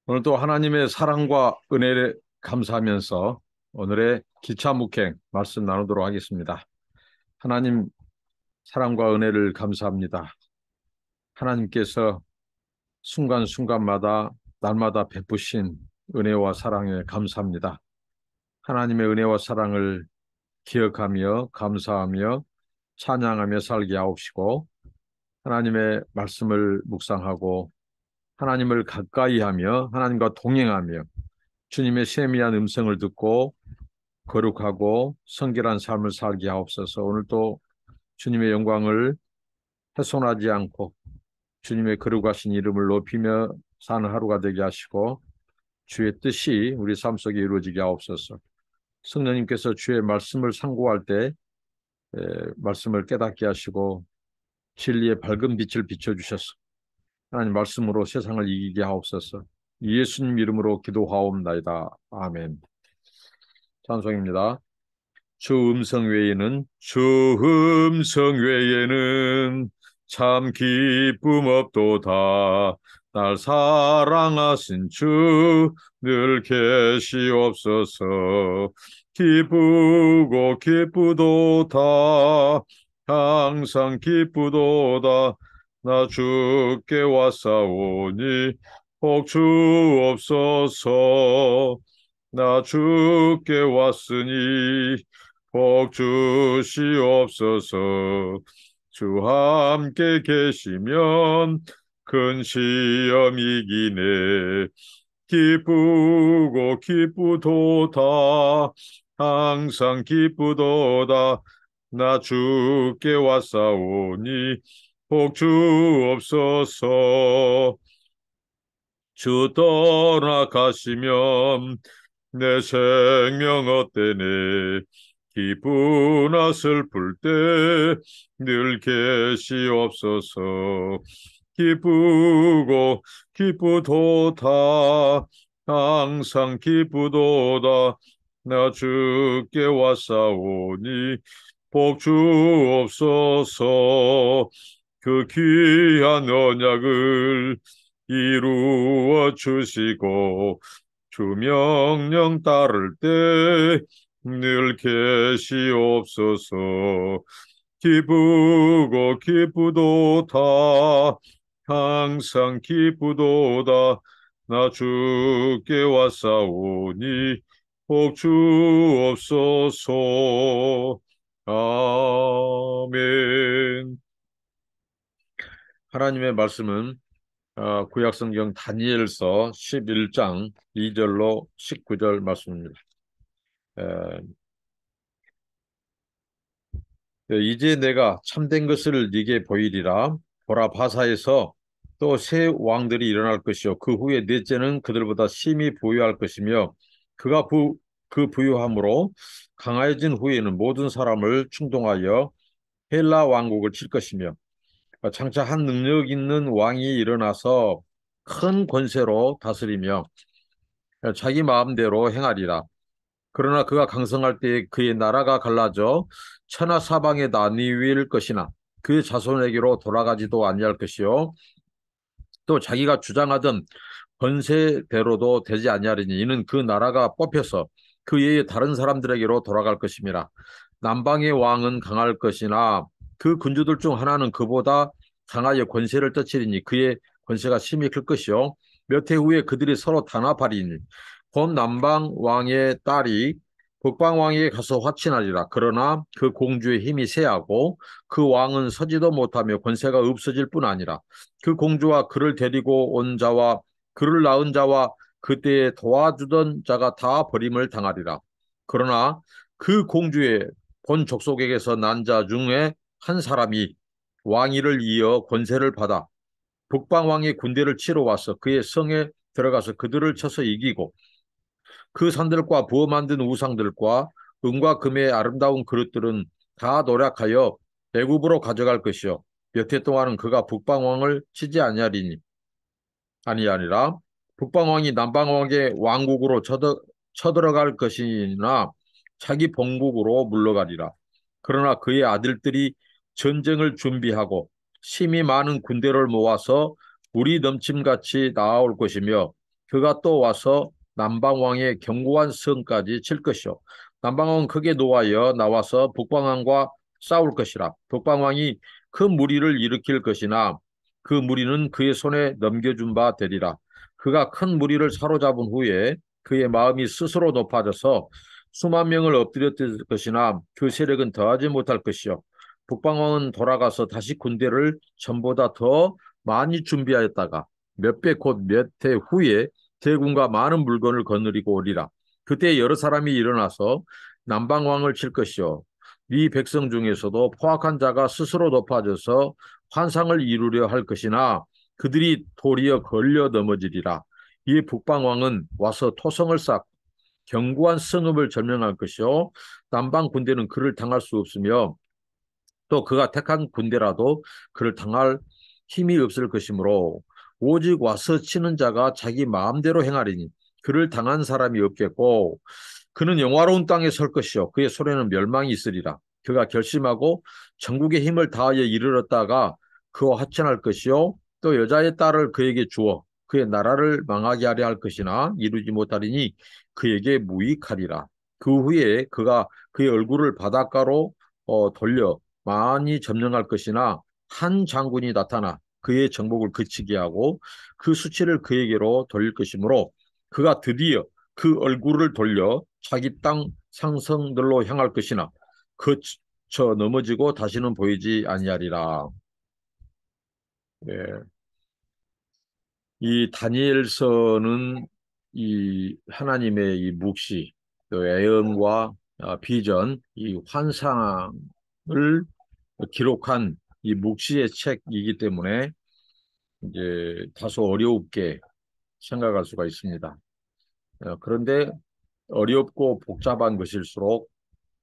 오늘도 하나님의 사랑과 은혜를 감사하면서 오늘의 기차 묵행 말씀 나누도록 하겠습니다. 하나님 사랑과 은혜를 감사합니다. 하나님께서 순간순간마다 날마다 베푸신 은혜와 사랑에 감사합니다. 하나님의 은혜와 사랑을 기억하며 감사하며 찬양하며 살게 하옵시고, 하나님의 말씀을 묵상하고 하나님을 가까이 하며 하나님과 동행하며 주님의 세미한 음성을 듣고 거룩하고 성결한 삶을 살게 하옵소서. 오늘도 주님의 영광을 훼손하지 않고 주님의 거룩하신 이름을 높이며 사는 하루가 되게 하시고, 주의 뜻이 우리 삶 속에 이루어지게 하옵소서. 성령님께서 주의 말씀을 상고할 때 말씀을 깨닫게 하시고 진리의 밝은 빛을 비춰주셔서 하나님 말씀으로 세상을 이기게 하옵소서. 예수님 이름으로 기도하옵나이다. 아멘. 찬송입니다. 주 음성 외에는 참 기쁨 없도다. 날 사랑하신 주 늘 계시옵소서. 기쁘고 기쁘도다. 항상 기쁘도다. 나 주께 왔사오니 복 주옵소서. 나 주께 왔으니 복 주시옵소서. 주 함께 계시면 큰 시험 이기네. 기쁘고 기쁘도다. 항상 기쁘도다. 나 주께 왔사오니 복 주옵소서. 주 떠나가시면 내 생명 헛되네. 기쁘나 슬플 때 늘 계시옵소서. 기쁘고 기쁘도다. 항상 기쁘도다. 나 주께 왔사오니 복 주옵소서. 그 귀한 언약을 이루어 주시고 주 명령 따를 때 늘 계시옵소서. 기쁘고 기쁘도다. 항상 기쁘도다. 나 주께 왔사오니 복 주옵소서. 아멘. 하나님의 말씀은 구약성경 다니엘서 11장 2절로 19절 말씀입니다. 에, 이제 내가 참된 것을 네게 보이리라. 보라, 바사에서 또 새 왕들이 일어날 것이요 그 후에 넷째는 그들보다 심히 부유할 것이며 그 부유함으로 강해진 후에는 모든 사람을 충동하여 헬라 왕국을 칠 것이며, 장차 한 능력 있는 왕이 일어나서 큰 권세로 다스리며 자기 마음대로 행하리라. 그러나 그가 강성할 때 그의 나라가 갈라져 천하 사방에 나뉘일 것이나 그의 자손에게로 돌아가지도 아니할 것이요 또 자기가 주장하던 권세대로도 되지 아니하리니 이는 그 나라가 뽑혀서 그 외에 다른 사람들에게로 돌아갈 것임이라. 남방의 왕은 강할 것이나 그 군주들 중 하나는 그보다 강하여 권세를 떨치리니 그의 권세가 심히 클 것이요 몇 해 후에 그들이 서로 단합하리니 곧 남방 왕의 딸이 북방 왕에게 가서 화친하리라. 그러나 그 공주의 힘이 세하고 그 왕은 서지도 못하며 권세가 없어질 뿐 아니라 그 공주와 그를 데리고 온 자와 그를 낳은 자와 그때에 도와주던 자가 다 버림을 당하리라. 그러나 그 공주의 본 족속에게서 난 자 중에 한 사람이 왕위를 이어 권세를 받아 북방 왕의 군대를 치러 와서 그의 성에 들어가서 그들을 쳐서 이기고 그 산들과 부어 만든 우상들과 은과 금의 아름다운 그릇들은 다 노략하여 애굽으로 가져갈 것이요 몇 해 동안은 그가 북방 왕을 치지 아니하니라. 북방 왕이 남방 왕의 왕국으로 쳐들어갈 것이나 자기 본국으로 물러가리라. 그러나 그의 아들들이 전쟁을 준비하고 심히 많은 군대를 모아서 물이 넘침같이 나아올 것이며 그가 또 와서 남방왕의 견고한 성까지 칠 것이요. 남방왕은 크게 노하여 나와서 북방왕과 싸울 것이라. 북방왕이 큰 무리를 일으킬 것이나 그 무리는 그의 손에 넘겨준 바 되리라. 그가 큰 무리를 사로잡은 후에 그의 마음이 스스로 높아져서 수만 명을 엎드렸을 것이나 그 세력은 더하지 못할 것이요. 북방왕은 돌아가서 다시 군대를 전보다 더 많이 준비하였다가 몇 배 곧 몇 해 후에 대군과 많은 물건을 거느리고 오리라. 그때 여러 사람이 일어나서 남방왕을 칠 것이요. 네 백성 중에서도 포악한 자가 스스로 높아져서 환상을 이루려 할 것이나 그들이 도리어 걸려 넘어지리라. 이 북방왕은 와서 토성을 쌓고 견고한 성읍을 점령할 것이요. 남방 군대는 그를 당할 수 없으며 또 그가 택한 군대라도 그를 당할 힘이 없을 것이므로 오직 와서 치는 자가 자기 마음대로 행하리니 그를 당한 사람이 없겠고 그는 영화로운 땅에 설 것이요 그의 손에는 멸망이 있으리라. 그가 결심하고 전국의 힘을 다하여 이르렀다가 그와 하천할 것이요 또 여자의 딸을 그에게 주어 그의 나라를 망하게 하려 할 것이나 이루지 못하리니 그에게 무익하리라. 그 후에 그가 그의 얼굴을 바닷가로 돌려 많이 점령할 것이나 한 장군이 나타나 그의 정복을 그치게 하고 그 수치를 그에게로 돌릴 것이므로 그가 드디어 그 얼굴을 돌려 자기 땅 상성들로 향할 것이나 그쳐 넘어지고 다시는 보이지 아니하리라. 예. 이 다니엘서는 이 하나님의 이 묵시, 또 애언과 비전, 이 환상을 기록한 이 묵시의 책이기 때문에 이제 다소 어렵게 생각할 수가 있습니다. 그런데 어렵고 복잡한 것일수록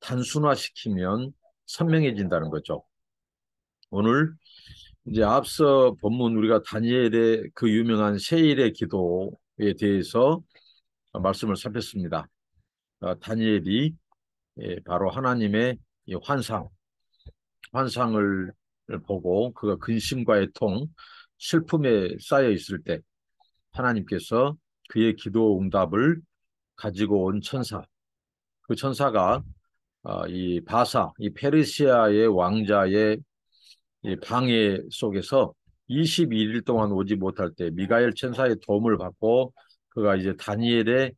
단순화시키면 선명해진다는 거죠. 오늘 이제 앞서 본문 우리가 다니엘의 그 유명한 세일의 기도에 대해서 말씀을 살폈습니다. 다니엘이 바로 하나님의 이 환상을 보고 그가 근심과 애통, 슬픔에 쌓여 있을 때 하나님께서 그의 기도 응답을 가지고 온 천사, 그 천사가 이 바사, 이 페르시아의 왕자의 이 방해 속에서 22일 동안 오지 못할 때 미가엘 천사의 도움을 받고 그가 이제 다니엘의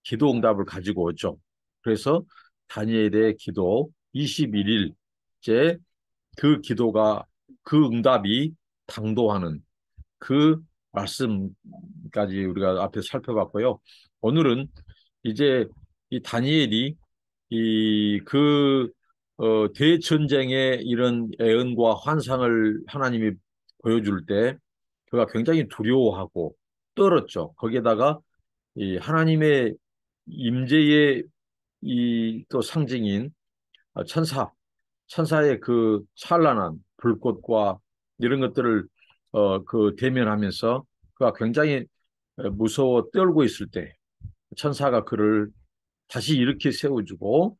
기도 응답을 가지고 오죠. 그래서 다니엘의 기도 21일째 그 기도가 그 응답이 당도하는 그 말씀까지 우리가 앞에서 살펴봤고요. 오늘은 이제 이 다니엘이 대전쟁의 이런 애언과 환상을 하나님이 보여줄 때 그가 굉장히 두려워하고 떨었죠. 거기에다가 이 하나님의 임재의 이 또 상징인 천사의 그 찬란한 불꽃과 이런 것들을 그 대면하면서 그가 굉장히 무서워 떨고 있을 때 천사가 그를 다시 일으켜 세워주고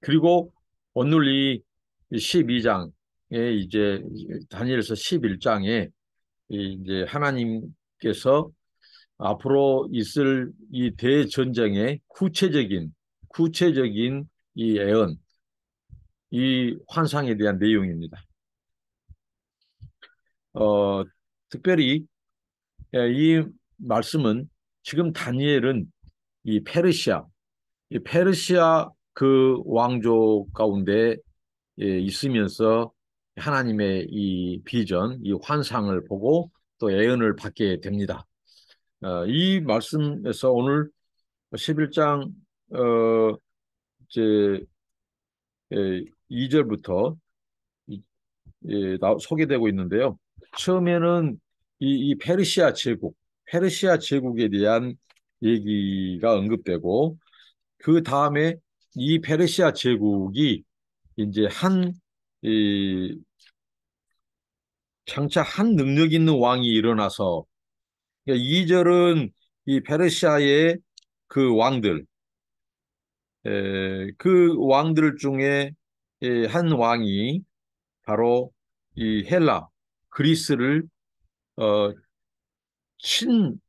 그리고 오늘 이 12장에 이제 다니엘서 11장에 이제 하나님께서 앞으로 있을 이 대전쟁의 구체적인 이 애언, 이 환상에 대한 내용입니다. 어, 특별히 이 말씀은 지금 다니엘은 이 페르시아 그 왕조 가운데 있으면서 하나님의 이 비전, 이 환상을 보고 또 예언을 받게 됩니다. 이 말씀에서 오늘 11장 이제 2절부터 소개되고 있는데요. 처음에는 이 페르시아 제국에 대한 얘기가 언급되고 그 다음에 이 페르시아 제국이 이제 장차 한 능력 있는 왕이 일어나서 그러니까 2절은 이 페르시아의 그 왕들, 그 왕들 중에 한 왕이 바로 이 헬라, 그리스를 어, 친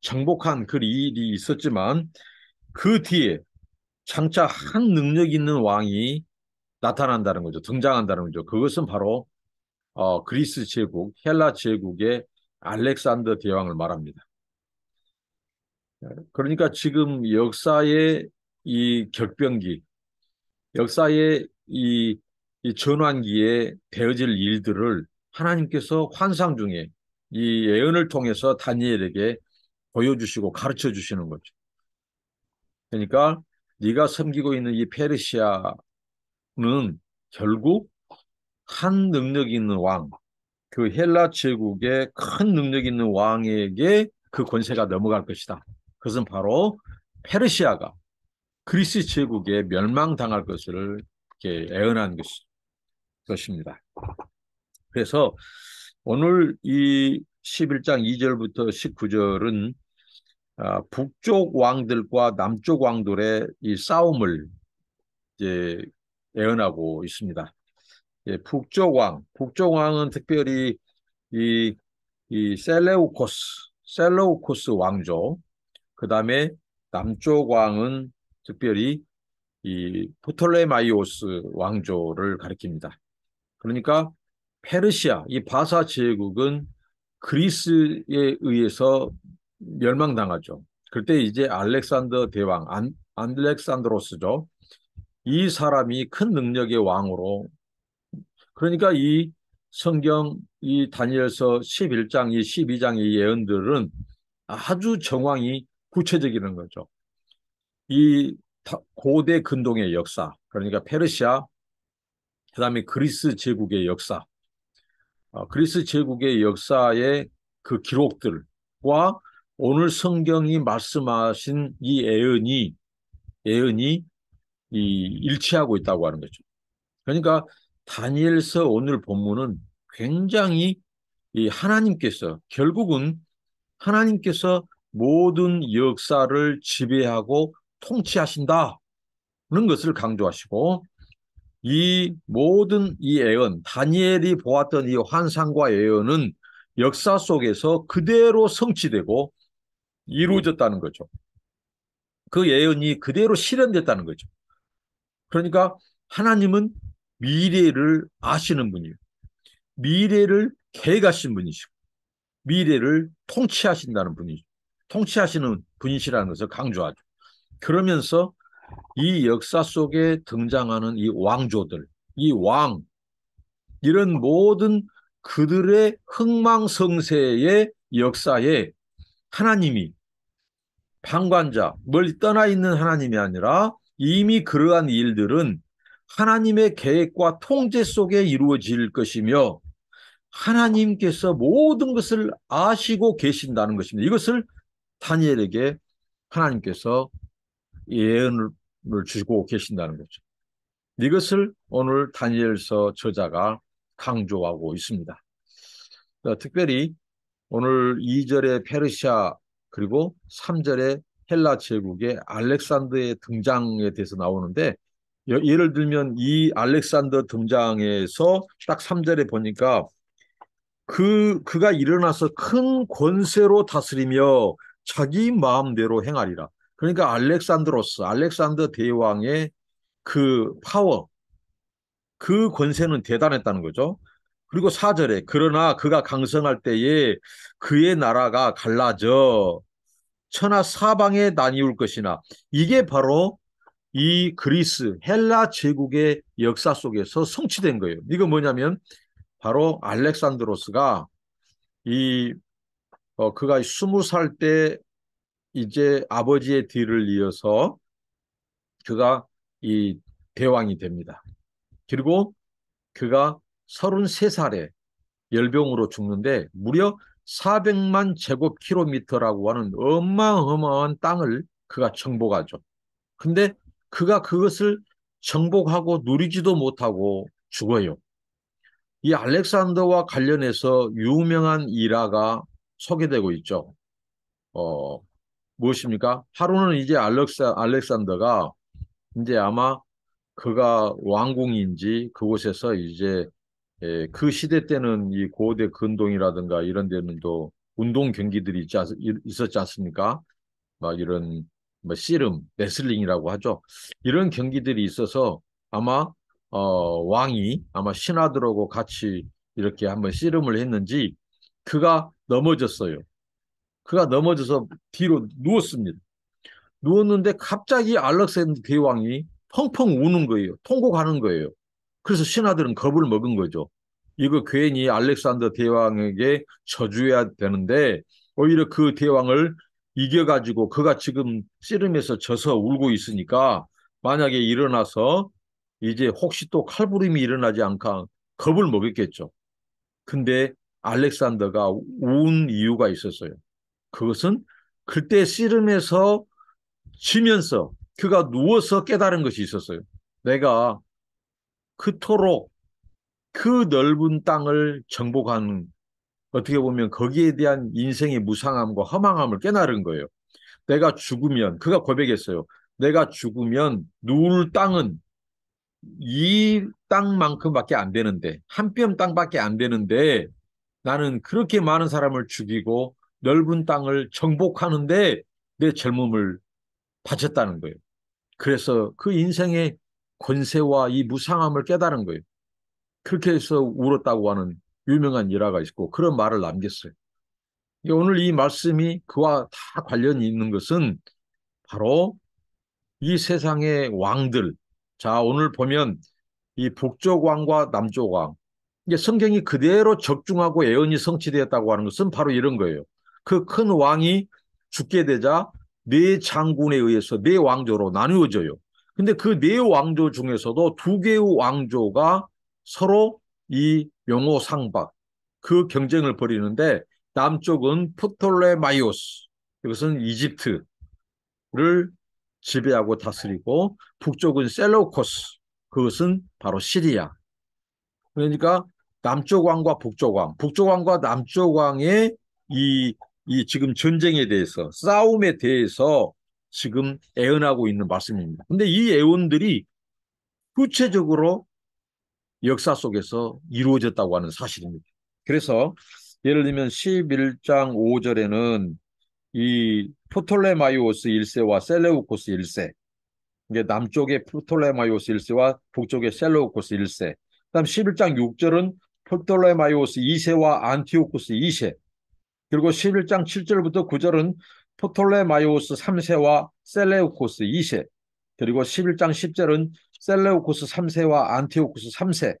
정복한 그 일이 있었지만 그 뒤에 장차 한 능력 있는 왕이 나타난다는 거죠. 등장한다는 거죠. 그것은 바로 그리스 제국, 헬라 제국의 알렉산더 대왕을 말합니다. 그러니까 지금 역사의 이 격변기, 역사의 이 전환기에 되어질 일들을 하나님께서 환상 중에 이 예언을 통해서 다니엘에게 보여주시고 가르쳐 주시는 거죠. 그러니까 네가 섬기고 있는 이 페르시아는 결국 한 능력 있는 왕, 그 헬라 제국의 큰 능력 있는 왕에게 그 권세가 넘어갈 것이다. 그것은 바로 페르시아가 그리스 제국에 멸망당할 것을 이렇게 예언한 것입니다. 그래서 오늘 이 11장 2절부터 19절은 북쪽 왕들과 남쪽 왕들의 이 싸움을 이제 예언하고 있습니다. 예, 북쪽 왕은 특별히 이, 이 셀레우코스 왕조, 그 다음에 남쪽 왕은 특별히 이 프톨레마이오스 왕조를 가리킵니다. 그러니까 페르시아, 이 바사 제국은 그리스에 의해서 멸망당하죠. 그때 이제 알렉산더 대왕, 안렉산드로스죠. 이 사람이 큰 능력의 왕으로, 그러니까 이 성경 이 다니엘서 11장, 이 12장의 예언들은 아주 정황이 구체적이라는 거죠. 이 고대 근동의 역사, 그러니까 페르시아, 그다음에 그리스 제국의 역사, 그리스 제국의 역사의 그 기록들과 오늘 성경이 말씀하신 이 예언이 이 일치하고 있다고 하는 거죠. 그러니까 다니엘서 오늘 본문은 굉장히 이 하나님께서 결국은 하나님께서 모든 역사를 지배하고 통치하신다는 것을 강조하시고 이 모든 이 예언, 다니엘이 보았던 이 환상과 예언은 역사 속에서 그대로 성취되고 이루어졌다는 거죠. 그 예언이 그대로 실현됐다는 거죠. 그러니까 하나님은 미래를 아시는 분이에요. 미래를 계획하신 분이시고 미래를 통치하신다는 분이죠. 통치하시는 분이시라는 것을 강조하죠. 그러면서 이 역사 속에 등장하는 이 왕조들, 이 왕, 이런 모든 그들의 흥망성쇠의 역사에 하나님이 방관자, 멀리 떠나 있는 하나님이 아니라 이미 그러한 일들은 하나님의 계획과 통제 속에 이루어질 것이며 하나님께서 모든 것을 아시고 계신다는 것입니다. 이것을 다니엘에게 하나님께서 예언을 주고 계신다는 거죠. 이것을 오늘 다니엘서 저자가 강조하고 있습니다. 특별히 오늘 2절의 페르시아 그리고 3절의 헬라 제국의 알렉산더의 등장에 대해서 나오는데 예를 들면 이 알렉산더 등장에서 딱 3절에 보니까 그가 일어나서 큰 권세로 다스리며 자기 마음대로 행하리라. 그러니까 알렉산더 대왕의 그 파워, 그 권세는 대단했다는 거죠. 그리고 4절에 그러나 그가 강성할 때에 그의 나라가 갈라져 천하 사방에 나뉘울 것이나 이게 바로 이 그리스 헬라 제국의 역사 속에서 성취된 거예요. 이거 뭐냐면 바로 알렉산드로스가 이 그가 20살 때 이제 아버지의 뒤를 이어서 그가 이 대왕이 됩니다. 그리고 그가 33살에 열병으로 죽는데 무려 400만 제곱킬로미터라고 하는 어마어마한 땅을 그가 정복하죠. 근데 그가 그것을 정복하고 누리지도 못하고 죽어요. 이 알렉산더와 관련해서 유명한 일화가 소개되고 있죠. 어, 무엇입니까? 하루는 이제 알렉산더가 이제 아마 그가 왕궁인지 그곳에서 이제 그 시대 때는 이 고대 근동이라든가 이런 데는 또 운동 경기들이 있었지 않습니까? 막 이런 뭐 씨름, 레슬링이라고 하죠. 이런 경기들이 있어서 아마 왕이 아마 신하들하고 같이 이렇게 한번 씨름을 했는지 그가 넘어졌어요. 그가 넘어져서 뒤로 누웠습니다. 누웠는데 갑자기 알렉산더 대왕이 펑펑 우는 거예요. 통곡하는 거예요. 그래서 신하들은 겁을 먹은 거죠. 이거 괜히 알렉산더 대왕에게 저주해야 되는데 오히려 그 대왕을 이겨가지고 그가 지금 씨름에서 져서 울고 있으니까 만약에 일어나서 이제 혹시 또 칼부림이 일어나지 않까 겁을 먹였겠죠. 근데 알렉산더가 운 이유가 있었어요. 그것은 그때 씨름에서 지면서 그가 누워서 깨달은 것이 있었어요. 내가 그토록 그 넓은 땅을 정복한 어떻게 보면 거기에 대한 인생의 무상함과 허망함을 깨달은 거예요. 내가 죽으면 그가 고백했어요. 내가 죽으면 누울 땅은 이 땅만큼밖에 안 되는데 한 뼘 땅밖에 안 되는데 나는 그렇게 많은 사람을 죽이고 넓은 땅을 정복하는데 내 젊음을 바쳤다는 거예요. 그래서 그 인생의 권세와 이 무상함을 깨달은 거예요. 그렇게 해서 울었다고 하는 유명한 일화가 있고 그런 말을 남겼어요. 오늘 이 말씀이 그와 다 관련이 있는 것은 바로 이 세상의 왕들. 자, 오늘 보면 이 북쪽 왕과 남쪽 왕. 이게 성경이 그대로 적중하고 예언이 성취되었다고 하는 것은 바로 이런 거예요. 그 큰 왕이 죽게 되자 네 장군에 의해서 네 왕조로 나누어져요. 근데 그 네 왕조 중에서도 두 개의 왕조가 서로 이 명호상박 그 경쟁을 벌이는데 남쪽은 프톨레마이오스 이것은 이집트를 지배하고 다스리고 북쪽은 셀로코스 그것은 바로 시리아. 그러니까 남쪽 왕과 북쪽 왕, 북쪽 왕과 남쪽 왕의 이, 이 지금 전쟁에 대해서 싸움에 대해서 지금 애언하고 있는 말씀입니다. 근데 이 애언들이 구체적으로 역사 속에서 이루어졌다고 하는 사실입니다. 그래서 예를 들면 11장 5절에는 이 프톨레마이오스 1세와 셀레우코스 1세 이게 남쪽의 프톨레마이오스 1세와 북쪽의 셀레우코스 1세 그다음 11장 6절은 프톨레마이오스 2세와 안티오쿠스 2세 그리고 11장 7절부터 9절은 프톨레마이오스 3세와 셀레우코스 2세 그리고 11장 10절은 셀레우코스 3세와 안티오쿠스 3세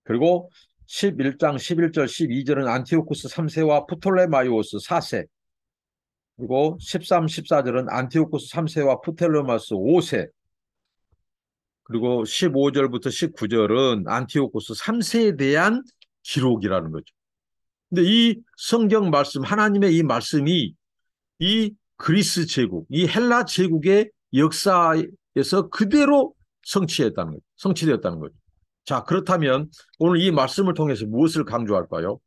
그리고 11장 11절 12절은 안티오쿠스 3세와 프톨레마이오스 4세 그리고 13, 14절은 안티오쿠스 3세와 프톨레마이오스 5세 그리고 15절부터 19절은 안티오코스 3세에 대한 기록이라는 거죠. 근데 이 성경 말씀, 하나님의 이 말씀이 이 그리스 제국, 이 헬라 제국의 역사에서 그대로 성취했다는 거죠. 성취되었다는 거죠. 자, 그렇다면 오늘 이 말씀을 통해서 무엇을 강조할까요?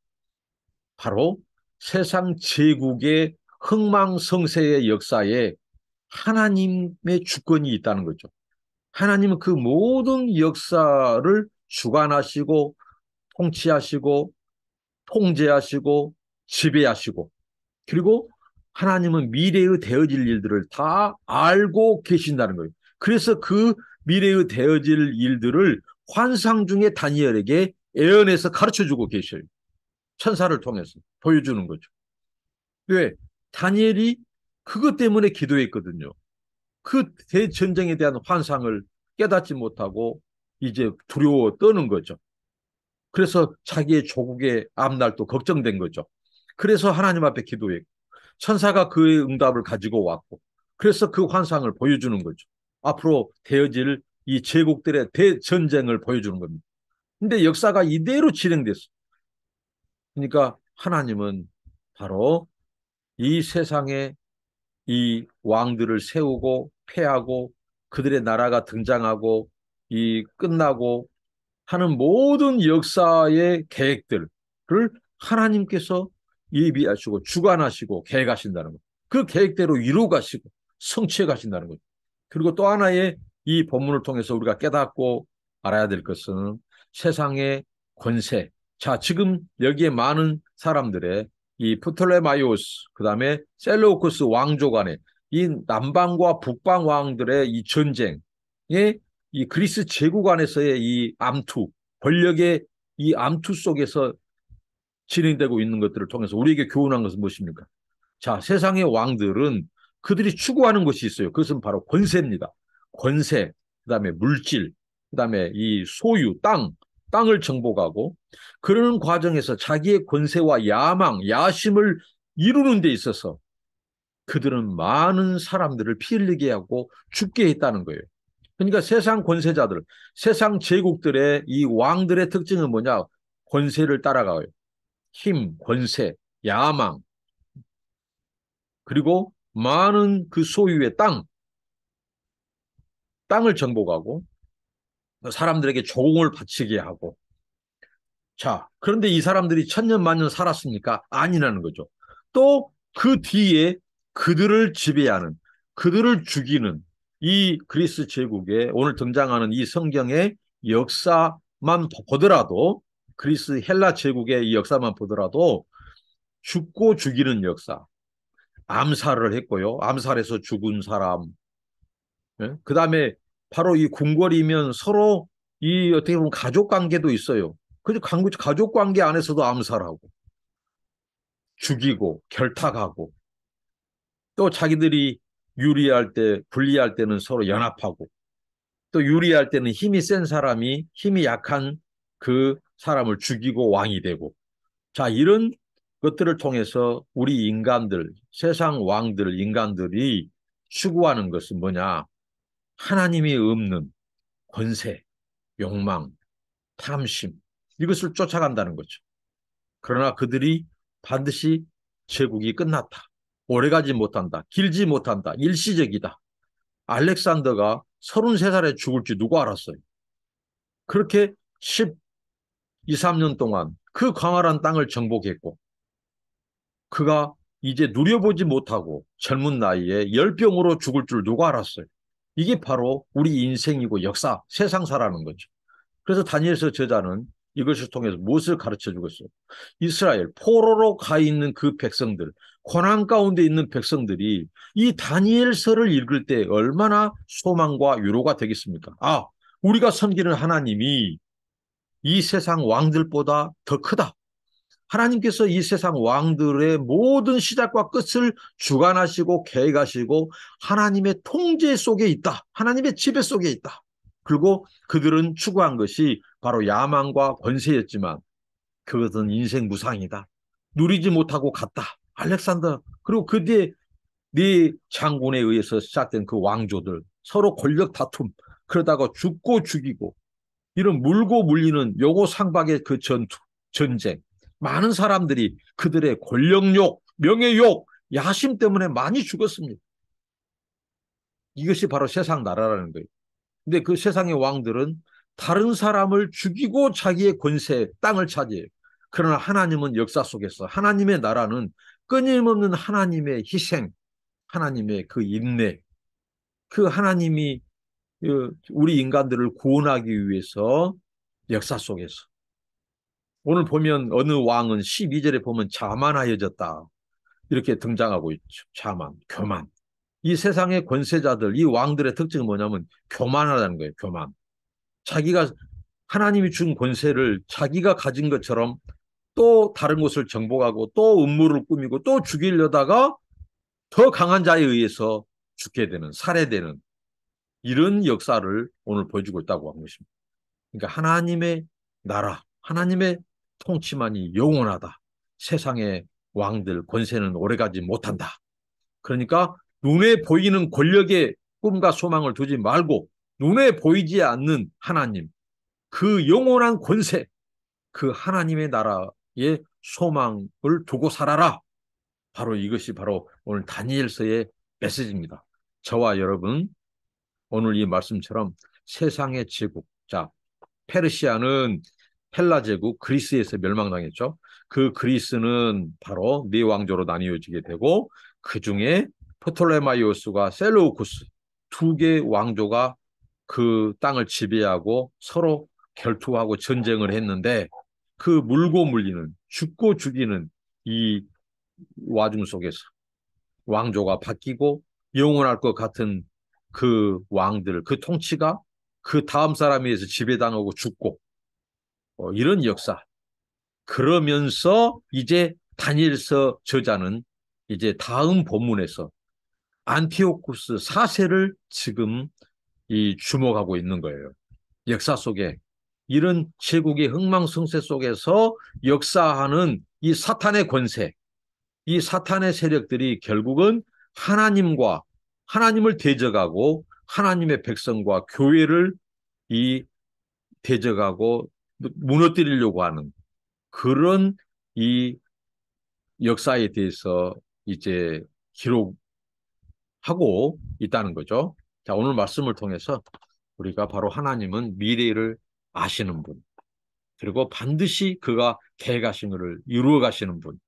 바로 세상 제국의 흥망성쇠의 역사에 하나님의 주권이 있다는 거죠. 하나님은 그 모든 역사를 주관하시고 통치하시고 통제하시고 지배하시고 그리고 하나님은 미래의 되어질 일들을 다 알고 계신다는 거예요. 그래서 그 미래의 되어질 일들을 환상 중에 다니엘에게 예언해서 가르쳐주고 계셔요. 천사를 통해서 보여주는 거죠. 왜? 다니엘이 그것 때문에 기도했거든요. 그 대전쟁에 대한 환상을 깨닫지 못하고 이제 두려워 떠는 거죠. 그래서 자기의 조국의 앞날도 걱정된 거죠. 그래서 하나님 앞에 기도했고 천사가 그의 응답을 가지고 왔고 그래서 그 환상을 보여주는 거죠. 앞으로 되어질 이 제국들의 대전쟁을 보여주는 겁니다. 근데 역사가 이대로 진행됐어. 그러니까 하나님은 바로 이 세상에 이 왕들을 세우고 패하고 그들의 나라가 등장하고 이 끝나고 하는 모든 역사의 계획들을 하나님께서 예비하시고 주관하시고 계획하신다는 것. 그 계획대로 이루어가시고 성취해 가신다는 것. 그리고 또 하나의 이 본문을 통해서 우리가 깨닫고 알아야 될 것은 세상의 권세. 자, 지금 여기에 많은 사람들의 이 프톨레마이오스, 그다음에 셀루코스 왕조 간의 이 남방과 북방 왕들의 이 전쟁에 이 그리스 제국 안에서의 이 암투, 권력의 이 암투 속에서 진행되고 있는 것들을 통해서 우리에게 교훈한 것은 무엇입니까? 자, 세상의 왕들은 그들이 추구하는 것이 있어요. 그것은 바로 권세입니다. 권세, 그다음에 물질, 그다음에 이 소유, 땅을 정복하고 그러는 과정에서 자기의 권세와 야망, 야심을 이루는 데 있어서 그들은 많은 사람들을 피 흘리게 하고 죽게 했다는 거예요. 그러니까 세상 권세자들, 세상 제국들의 이 왕들의 특징은 뭐냐? 권세를 따라가요. 힘, 권세, 야망, 그리고 많은 그 소유의 땅을 정복하고 사람들에게 조공을 바치게 하고. 자, 그런데 이 사람들이 천년 만년 살았습니까? 아니라는 거죠. 또 그 뒤에 그들을 지배하는, 그들을 죽이는 이 그리스 제국에 오늘 등장하는 이 성경의 역사만 보더라도, 그리스 헬라 제국의 이 역사만 보더라도 죽고 죽이는 역사, 암살을 했고요. 암살해서 죽은 사람, 예? 그다음에 바로 이 궁궐이면 서로 이 어떻게 보면 가족 관계도 있어요. 그 가족 관계 안에서도 암살하고 죽이고 결탁하고 또 자기들이 유리할 때 불리할 때는 서로 연합하고 또 유리할 때는 힘이 센 사람이 힘이 약한 그 사람을 죽이고 왕이 되고. 자, 이런 것들을 통해서 우리 인간들, 세상 왕들, 인간들이 추구하는 것은 뭐냐? 하나님이 없는 권세, 욕망, 탐심, 이것을 쫓아간다는 거죠. 그러나 그들이 반드시 제국이 끝났다. 오래가지 못한다. 길지 못한다. 일시적이다. 알렉산더가 33살에 죽을지 누가 알았어요. 그렇게 12, 3년 동안 그 광활한 땅을 정복했고 그가 이제 누려보지 못하고 젊은 나이에 열병으로 죽을 줄 누가 알았어요. 이게 바로 우리 인생이고 역사, 세상사라는 거죠. 그래서 다니엘서 저자는 이것을 통해서 무엇을 가르쳐 주겠어요? 이스라엘 포로로 가 있는 그 백성들, 고난 가운데 있는 백성들이 이 다니엘서를 읽을 때 얼마나 소망과 위로가 되겠습니까? 아, 우리가 섬기는 하나님이 이 세상 왕들보다 더 크다. 하나님께서 이 세상 왕들의 모든 시작과 끝을 주관하시고 계획하시고 하나님의 통제 속에 있다. 하나님의 지배 속에 있다. 그리고 그들은 추구한 것이 바로 야망과 권세였지만 그것은 인생 무상이다. 누리지 못하고 갔다. 알렉산더. 그리고 그 뒤에 네 장군에 의해서 시작된 그 왕조들 서로 권력 다툼 그러다가 죽고 죽이고 이런 물고 물리는 요고 상박의 그 전쟁. 많은 사람들이 그들의 권력욕, 명예욕, 야심 때문에 많이 죽었습니다. 이것이 바로 세상 나라라는 거예요. 근데 그 세상의 왕들은 다른 사람을 죽이고 자기의 권세, 땅을 차지해요. 그러나 하나님은 역사 속에서 하나님의 나라는 끊임없는 하나님의 희생, 하나님의 그 인내, 그 하나님이 우리 인간들을 구원하기 위해서 역사 속에서 오늘 보면 어느 왕은 12절에 보면 자만하여졌다. 이렇게 등장하고 있죠. 자만, 교만. 이 세상의 권세자들, 이 왕들의 특징은 뭐냐면 교만하다는 거예요. 교만. 자기가 하나님이 준 권세를 자기가 가진 것처럼 또 다른 곳을 정복하고 또 음모를 꾸미고 또 죽이려다가 더 강한 자에 의해서 죽게 되는, 살해되는 이런 역사를 오늘 보여주고 있다고 한 것입니다. 그러니까 하나님의 나라, 하나님의 통치만이 영원하다. 세상의 왕들, 권세는 오래가지 못한다. 그러니까 눈에 보이는 권력의 꿈과 소망을 두지 말고 눈에 보이지 않는 하나님, 그 영원한 권세, 그 하나님의 나라의 소망을 두고 살아라. 바로 이것이 바로 오늘 다니엘서의 메시지입니다. 저와 여러분, 오늘 이 말씀처럼 세상의 제국, 자, 페르시아는 헬라 제국 그리스에서 멸망당했죠. 그 그리스는 바로 네 왕조로 나뉘어지게 되고 그 중에 프톨레마이오스와 셀루쿠스 두 개의 왕조가 그 땅을 지배하고 서로 결투하고 전쟁을 했는데 그 물고 물리는 죽고 죽이는 이 와중 속에서 왕조가 바뀌고 영원할 것 같은 그 왕들, 그 통치가 그 다음 사람에 의해서 지배당하고 죽고 이런 역사. 그러면서 이제 다니엘서 저자는 이제 다음 본문에서 안티오쿠스 4세를 지금 이 주목하고 있는 거예요. 역사 속에 이런 제국의 흥망성쇠 속에서 역사하는 이 사탄의 권세, 이 사탄의 세력들이 결국은 하나님과 하나님을 대적하고 하나님의 백성과 교회를 이 대적하고 무너뜨리려고 하는 그런 이 역사에 대해서 이제 기록하고 있다는 거죠. 자, 오늘 말씀을 통해서 우리가 바로 하나님은 미래를 아시는 분, 그리고 반드시 그가 계획하신 것을 이루어 가시는 분.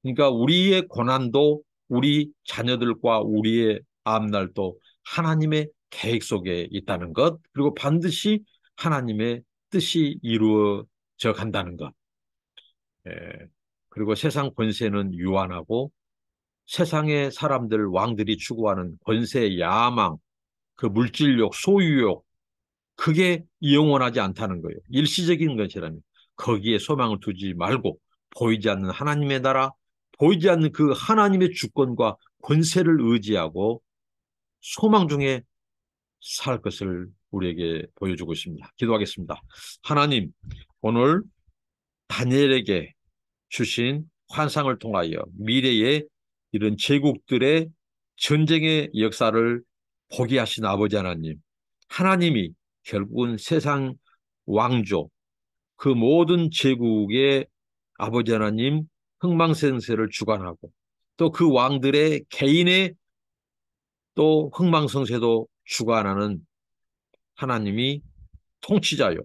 그러니까 우리의 고난도 우리 자녀들과 우리의 앞날도 하나님의 계획 속에 있다는 것, 그리고 반드시 하나님의 뜻이 이루어져 간다는 것. 예. 그리고 세상 권세는 유한하고 세상의 사람들, 왕들이 추구하는 권세, 야망, 그 물질욕, 소유욕, 그게 영원하지 않다는 거예요. 일시적인 것이라면 거기에 소망을 두지 말고 보이지 않는 하나님의 나라, 보이지 않는 그 하나님의 주권과 권세를 의지하고 소망 중에 살 것을 우리에게 보여주고 있습니다. 기도하겠습니다. 하나님, 오늘 다니엘에게 주신 환상을 통하여 미래의 이런 제국들의 전쟁의 역사를 보게 하신 아버지 하나님, 하나님이 결국은 세상 왕조, 그 모든 제국의 아버지 하나님 흥망성쇠를 주관하고 또 그 왕들의 개인의 또 흥망성쇠도 주관하는 하나님이 통치자요,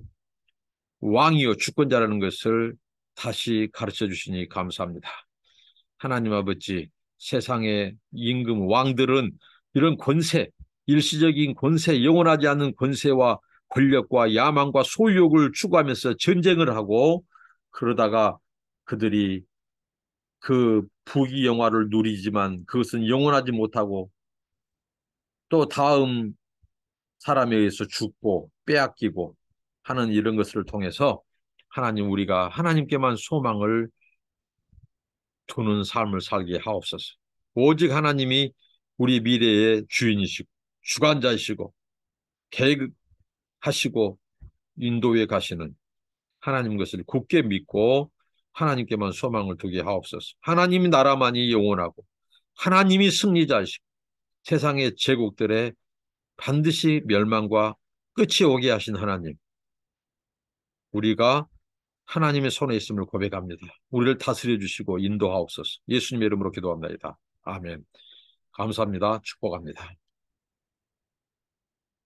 왕이요, 주권자라는 것을 다시 가르쳐 주시니 감사합니다. 하나님 아버지, 세상의 임금 왕들은 이런 권세, 일시적인 권세, 영원하지 않는 권세와 권력과 야망과 소유욕을 추구하면서 전쟁을 하고 그러다가 그들이 그 부귀영화를 누리지만 그것은 영원하지 못하고 또 다음 사람에 의해서 죽고 빼앗기고 하는 이런 것을 통해서 하나님, 우리가 하나님께만 소망을 두는 삶을 살게 하옵소서. 오직 하나님이 우리 미래의 주인이시고 주관자이시고 계획하시고 인도에 가시는 하나님 것을 굳게 믿고 하나님께만 소망을 두게 하옵소서. 하나님 나라만이 영원하고 하나님이 승리자이시고 세상의 제국들의 반드시 멸망과 끝이 오게 하신 하나님, 우리가 하나님의 손에 있음을 고백합니다. 우리를 다스려 주시고 인도하옵소서. 예수님의 이름으로 기도합니다. 아멘. 감사합니다. 축복합니다.